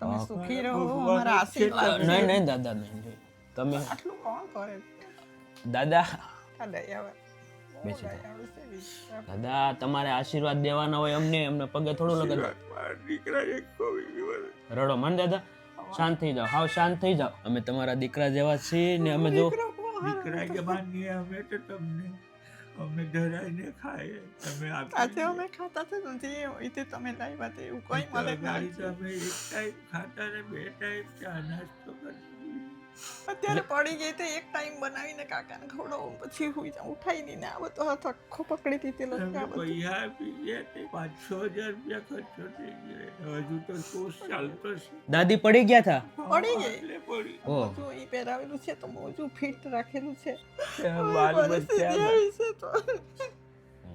તમે સુખી રહો, ભગવાન અમારા જ છે આશીર્વાદ. તમે. નહીં દાદા નહીં. તમે આટલું કોણ કરે? દાદા આ દયાવાન. બહુ બેસી જાઓ. દયાળુ છે વિશ્વ. દાદા તમારે આશીર્વાદ દેવાના હોય અમને પગે થોડું લગાડ. મારા દીકરા એક કોઈ દિવસ રડો મન દાદા, શાંત થઈ જાઓ, હાવ શાંત થઈ જાઓ. અમે તમારા દીકરા જેવા છીએ ને અમે જો દીકરા કે માનીએ અમે તો તમને અમે ધરાઈને ખાઈએ તમે આજે અમે ખાતા તો નથી હોય તે તમે લાવ્યા તે એવું કોઈ મળે ગાડી નહીં. તો અમે એક ટાઈમ ખાતા ને 2 ટાઈમ ચા નાસ્તો કરતી અત્યારે પડી ગઈ તો એક ટાઈમ બનાવીને કાકાને ખવડાવું પછી હુઈ જાઉં. ઉઠાઈ નહીં આવો તો હાથ આખો પકડી દીધેલો છે આ અમે બધું. પૈસા આપી ગયા તે 5-6 હજાર રૂપિયા ખર્ચો થઈ ગયો હજુ તો કોર્સ ચાલતો છે દાદી પડી ગયા હતા. પડી ગઈ. એટલે પડી ઓહ મોજું ઈ પહેરાવેલું છે તો મોજું ફિટ રાખેલું છે. ત્યાં બાલ પરિસ્થિતિ બચ્ચા આવી છે તો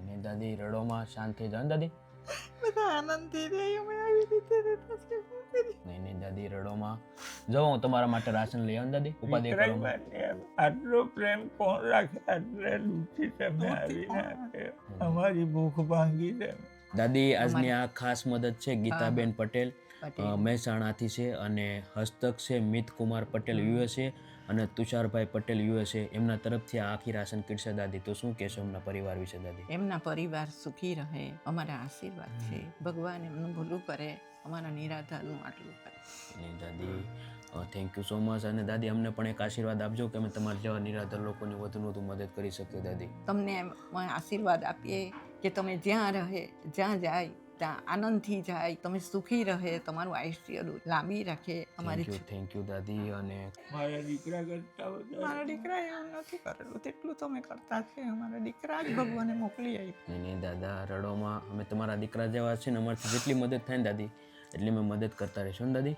નહીં દાદી રડોમાં શાંત થઈ જાઓ ને દાદી. બધા આનંદથી રહે. અમે આવી રીતે રહેતા છે. શું કરીએ? નહીં દાદી રડોમાં. જો હું તમારા માટે રાશન લઈ આવું દાદી, ઉપાધિ કરો. દીકરા માટે આટલો પ્રેમ કોણ રાખે આટલે દૂરથી તમે આવીને આપે અમારી ભૂખ ભાંગી દે દાદી આજની આ ખાસ મદદ છે ગીતાબેન પટેલ મહેસાણાથી છે અને હસ્તક છે મિત કુમાર પટેલ યુએસએ અને તુષારભાઈ પટેલ યુએસએ. એમના તરફથી આ આખી રાશન કીટ છે દાદી. તો શું કહેશો એમના પરિવાર વિશે દાદી? એમના પરિવાર સુખી રહે, અમારા આશીર્વાદ છે. ભગવાન એમનું ભલું કરે, અમારા નિરાધારનું આટલું કરે. અને દાદી થેન્ક યુ સો મચ. અને દાદી અમને પણ એક આશીર્વાદ આપજો કે અમે તમારા જેવા નિરાધાર લોકોની વધુ વધુ મદદ કરી શકીએ દાદી. તમને એમ આશીર્વાદ આપીએ કે તમે જ્યાં રહે જ્યાં જાય ત્યાં આનંદથી જાય, તમે સુખી રહે, તમારું આયુષ્ય લાંબી રાખે. અમારી થેન્ક યુ દાદી. અને મારા દીકરા કરતા મારા દીકરા એવું નથી કરેલું તેટલું તમે કરતા છે. અમારા દીકરા જ ભગવાને મોકલી આવી. નહીં દાદા રડોમાં અમે તમારા દીકરા જેવા છે ને અમારાથી જેટલી મદદ થાય ને દાદી એટલી અમે મદદ કરતા રહીશું ને દાદી.